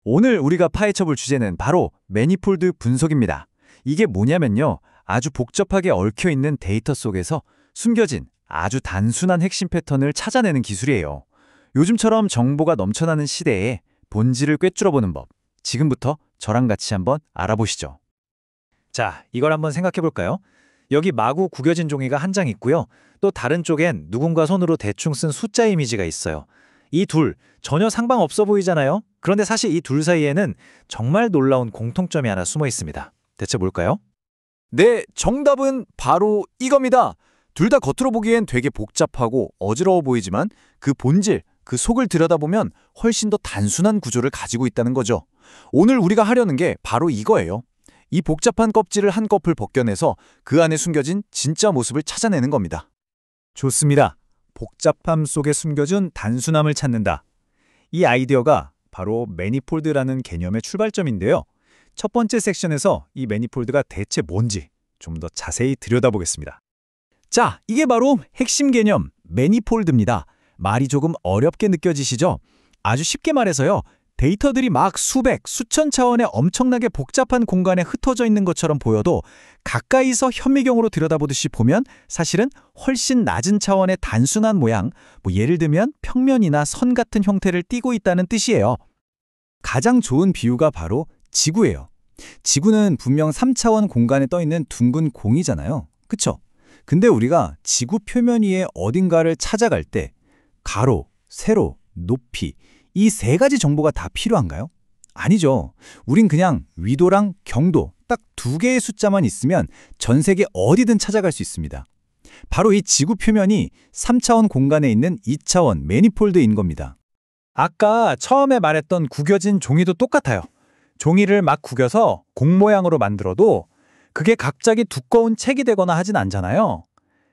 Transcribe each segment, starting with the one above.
오늘 우리가 파헤쳐볼 주제는 바로 매니폴드 분석입니다. 이게 뭐냐면요. 아주 복잡하게 얽혀있는 데이터 속에서 숨겨진 아주 단순한 핵심 패턴을 찾아내는 기술이에요. 요즘처럼 정보가 넘쳐나는 시대에 본질을 꿰뚫어보는 법. 지금부터 저랑 같이 한번 알아보시죠. 자, 이걸 한번 생각해 볼까요? 여기 마구 구겨진 종이가 한 장 있고요. 또 다른 쪽엔 누군가 손으로 대충 쓴 숫자 이미지가 있어요. 이 둘 전혀 상관없어 보이잖아요? 그런데 사실 이 둘 사이에는 정말 놀라운 공통점이 하나 숨어 있습니다. 대체 뭘까요? 네, 정답은 바로 이겁니다. 둘 다 겉으로 보기엔 되게 복잡하고 어지러워 보이지만 그 본질, 그 속을 들여다보면 훨씬 더 단순한 구조를 가지고 있다는 거죠. 오늘 우리가 하려는 게 바로 이거예요. 이 복잡한 껍질을 한꺼풀 벗겨내서 그 안에 숨겨진 진짜 모습을 찾아내는 겁니다. 좋습니다. 복잡함 속에 숨겨진 단순함을 찾는다. 이 아이디어가 바로 매니폴드라는 개념의 출발점인데요. 첫 번째 섹션에서 이 매니폴드가 대체 뭔지 좀 더 자세히 들여다보겠습니다. 자, 이게 바로 핵심 개념 매니폴드입니다. 말이 조금 어렵게 느껴지시죠? 아주 쉽게 말해서요. 데이터들이 막 수백, 수천 차원의 엄청나게 복잡한 공간에 흩어져 있는 것처럼 보여도 가까이서 현미경으로 들여다보듯이 보면 사실은 훨씬 낮은 차원의 단순한 모양, 예를 들면 평면이나 선 같은 형태를 띠고 있다는 뜻이에요. 가장 좋은 비유가 바로 지구예요. 지구는 분명 3차원 공간에 떠 있는 둥근 공이잖아요. 그쵸? 근데 우리가 지구 표면 위에 어딘가를 찾아갈 때 가로, 세로, 높이 이 세 가지 정보가 다 필요한가요? 아니죠. 우린 그냥 위도랑 경도 딱 두 개의 숫자만 있으면 전 세계 어디든 찾아갈 수 있습니다. 바로 이 지구 표면이 3차원 공간에 있는 2차원 매니폴드인 겁니다. 아까 처음에 말했던 구겨진 종이도 똑같아요. 종이를 막 구겨서 공 모양으로 만들어도 그게 갑자기 두꺼운 책이 되거나 하진 않잖아요.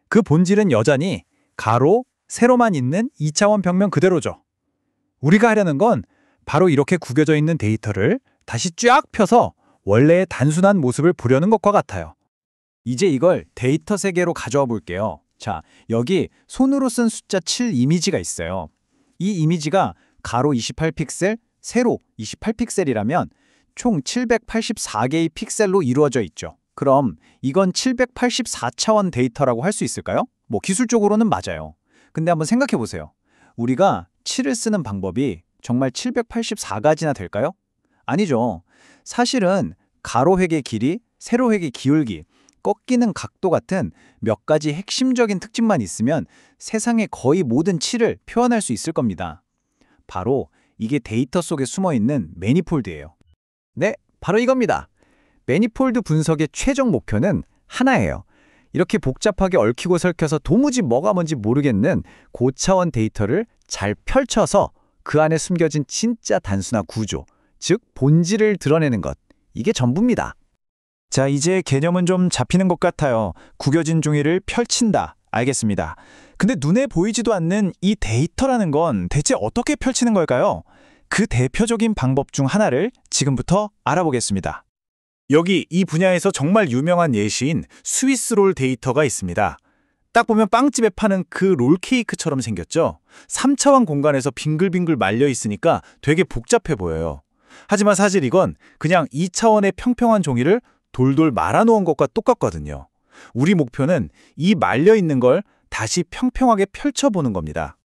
그 본질은 여전히 가로, 세로만 있는 2차원 평면 그대로죠. 우리가 하려는 건 바로 이렇게 구겨져 있는 데이터를 다시 쫙 펴서 원래의 단순한 모습을 보려는 것과 같아요. 이제 이걸 데이터 세계로 가져와 볼게요. 자, 여기 손으로 쓴 숫자 7 이미지가 있어요. 이 이미지가 가로 28픽셀, 세로 28픽셀이라면 총 784개의 픽셀로 이루어져 있죠. 그럼 이건 784차원 데이터라고 할 수 있을까요? 기술적으로는 맞아요. 근데 한번 생각해 보세요. 우리가 7을 쓰는 방법이 정말 784가지나 될까요? 아니죠. 사실은 가로획의 길이, 세로획의 기울기, 꺾이는 각도 같은 몇 가지 핵심적인 특징만 있으면 세상의 거의 모든 7을 표현할 수 있을 겁니다. 바로 이게 데이터 속에 숨어있는 매니폴드예요. 네, 바로 이겁니다. 매니폴드 분석의 최종 목표는 하나예요. 이렇게 복잡하게 얽히고 설켜서 도무지 뭐가 뭔지 모르겠는 고차원 데이터를 잘 펼쳐서 그 안에 숨겨진 진짜 단순한 구조, 즉 본질을 드러내는 것. 이게 전부입니다. 자, 이제 개념은 좀 잡히는 것 같아요. 구겨진 종이를 펼친다. 알겠습니다. 근데 눈에 보이지도 않는 이 데이터라는 건 대체 어떻게 펼치는 걸까요? 그 대표적인 방법 중 하나를 지금부터 알아보겠습니다. 여기 이 분야에서 정말 유명한 예시인 스위스롤 데이터가 있습니다. 딱 보면 빵집에 파는 그 롤케이크처럼 생겼죠? 3차원 공간에서 빙글빙글 말려 있으니까 되게 복잡해 보여요. 하지만 사실 이건 그냥 2차원의 평평한 종이를 돌돌 말아놓은 것과 똑같거든요. 우리 목표는 이 말려 있는 걸 다시 평평하게 펼쳐보는 겁니다.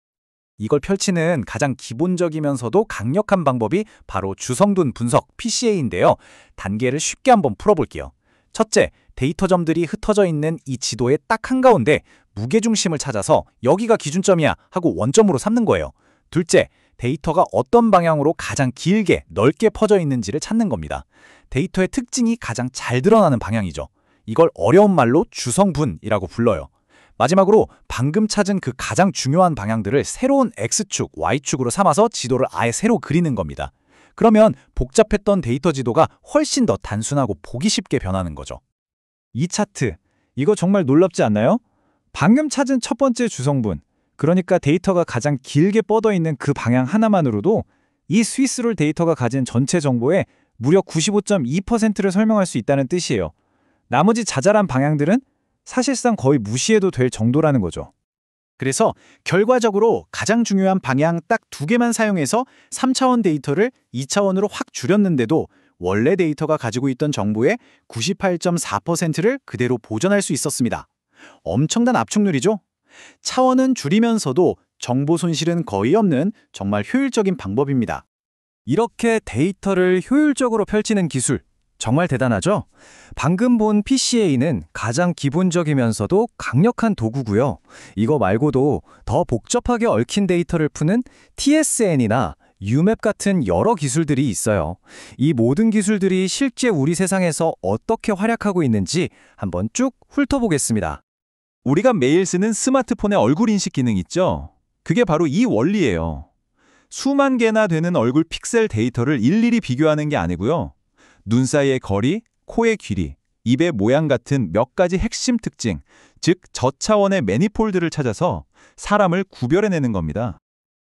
이걸 펼치는 가장 기본적이면서도 강력한 방법이 바로 주성분 분석 PCA인데요. 단계를 쉽게 한번 풀어볼게요. 첫째, 데이터점들이 흩어져 있는 이 지도의 딱 한가운데 무게중심을 찾아서 여기가 기준점이야 하고 원점으로 삼는 거예요. 둘째, 데이터가 어떤 방향으로 가장 길게 넓게 퍼져 있는지를 찾는 겁니다. 데이터의 특징이 가장 잘 드러나는 방향이죠. 이걸 어려운 말로 주성분이라고 불러요. 마지막으로 방금 찾은 그 가장 중요한 방향들을 새로운 X축, Y축으로 삼아서 지도를 아예 새로 그리는 겁니다. 그러면 복잡했던 데이터 지도가 훨씬 더 단순하고 보기 쉽게 변하는 거죠. 이 차트, 이거 정말 놀랍지 않나요? 방금 찾은 첫 번째 주성분, 그러니까 데이터가 가장 길게 뻗어 있는 그 방향 하나만으로도 이 스위스롤 데이터가 가진 전체 정보의 무려 95.2%를 설명할 수 있다는 뜻이에요. 나머지 자잘한 방향들은 사실상 거의 무시해도 될 정도라는 거죠. 그래서 결과적으로 가장 중요한 방향 딱 2개만 사용해서 3차원 데이터를 2차원으로 확 줄였는데도 원래 데이터가 가지고 있던 정보의 98.4%를 그대로 보존할 수 있었습니다. 엄청난 압축률이죠? 차원은 줄이면서도 정보 손실은 거의 없는 정말 효율적인 방법입니다. 이렇게 데이터를 효율적으로 펼치는 기술, 정말 대단하죠? 방금 본 PCA는 가장 기본적이면서도 강력한 도구고요. 이거 말고도 더 복잡하게 얽힌 데이터를 푸는 TSN이나 UMAP 같은 여러 기술들이 있어요. 이 모든 기술들이 실제 우리 세상에서 어떻게 활약하고 있는지 한번 쭉 훑어보겠습니다. 우리가 매일 쓰는 스마트폰의 얼굴 인식 기능 있죠? 그게 바로 이 원리예요. 수만 개나 되는 얼굴 픽셀 데이터를 일일이 비교하는 게 아니고요. 눈 사이의 거리, 코의 길이, 입의 모양 같은 몇 가지 핵심 특징, 즉 저차원의 매니폴드를 찾아서 사람을 구별해내는 겁니다.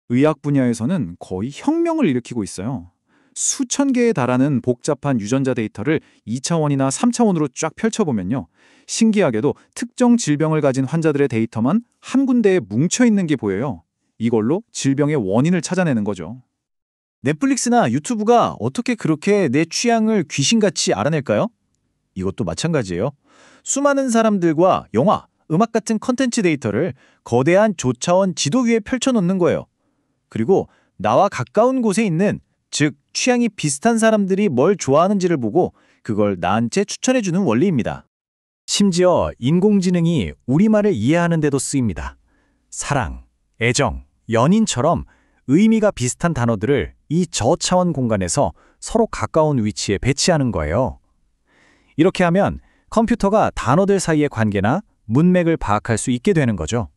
의학 분야에서는 거의 혁명을 일으키고 있어요. 수천 개에 달하는 복잡한 유전자 데이터를 2차원이나 3차원으로 쫙 펼쳐보면요. 신기하게도 특정 질병을 가진 환자들의 데이터만 한 군데에 뭉쳐있는 게 보여요. 이걸로 질병의 원인을 찾아내는 거죠. 넷플릭스나 유튜브가 어떻게 그렇게 내 취향을 귀신같이 알아낼까요? 이것도 마찬가지예요. 수많은 사람들과 영화, 음악 같은 컨텐츠 데이터를 거대한 조차원 지도 위에 펼쳐놓는 거예요. 그리고 나와 가까운 곳에 있는, 즉 취향이 비슷한 사람들이 뭘 좋아하는지를 보고 그걸 나한테 추천해주는 원리입니다. 심지어 인공지능이 우리말을 이해하는 데도 쓰입니다. 사랑, 애정, 연인처럼 의미가 비슷한 단어들을 이 저차원 공간에서 서로 가까운 위치에 배치하는 거예요. 이렇게 하면 컴퓨터가 단어들 사이의 관계나 문맥을 파악할 수 있게 되는 거죠.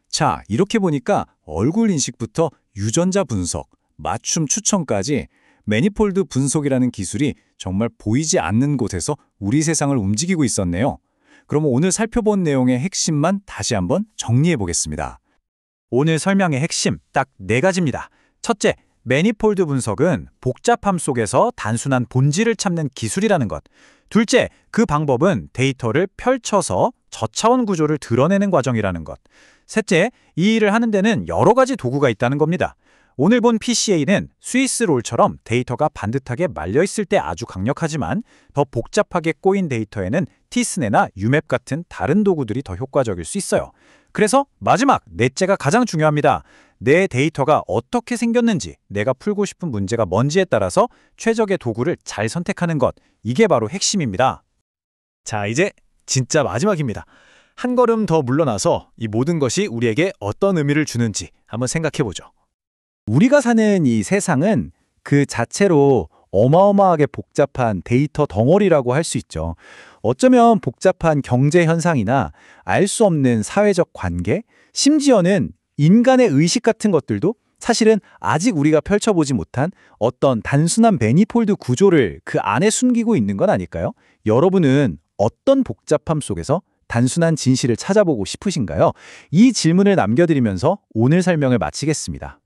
자, 이렇게 보니까 얼굴 인식부터 유전자 분석, 맞춤 추천까지 매니폴드 분석이라는 기술이 정말 보이지 않는 곳에서 우리 세상을 움직이고 있었네요. 그럼 오늘 살펴본 내용의 핵심만 다시 한번 정리해 보겠습니다. 오늘 설명의 핵심 딱 4가지입니다. 첫째, 매니폴드 분석은 복잡함 속에서 단순한 본질을 찾는 기술이라는 것. 둘째, 그 방법은 데이터를 펼쳐서 저차원 구조를 드러내는 과정이라는 것. 셋째, 이 일을 하는 데는 여러 가지 도구가 있다는 겁니다. 오늘 본 PCA는 스위스 롤처럼 데이터가 반듯하게 말려있을 때 아주 강력하지만 더 복잡하게 꼬인 데이터에는 TSN이나 UMAP 같은 다른 도구들이 더 효과적일 수 있어요. 그래서 마지막, 넷째가 가장 중요합니다. 내 데이터가 어떻게 생겼는지, 내가 풀고 싶은 문제가 뭔지에 따라서 최적의 도구를 잘 선택하는 것. 이게 바로 핵심입니다. 자, 이제 진짜 마지막입니다. 한 걸음 더 물러나서 이 모든 것이 우리에게 어떤 의미를 주는지 한번 생각해보죠. 우리가 사는 이 세상은 그 자체로 어마어마하게 복잡한 데이터 덩어리라고 할 수 있죠. 어쩌면 복잡한 경제 현상이나 알 수 없는 사회적 관계, 심지어는 인간의 의식 같은 것들도 사실은 아직 우리가 펼쳐보지 못한 어떤 단순한 매니폴드 구조를 그 안에 숨기고 있는 건 아닐까요? 여러분은 어떤 복잡함 속에서 단순한 진실을 찾아보고 싶으신가요? 이 질문을 남겨드리면서 오늘 설명을 마치겠습니다.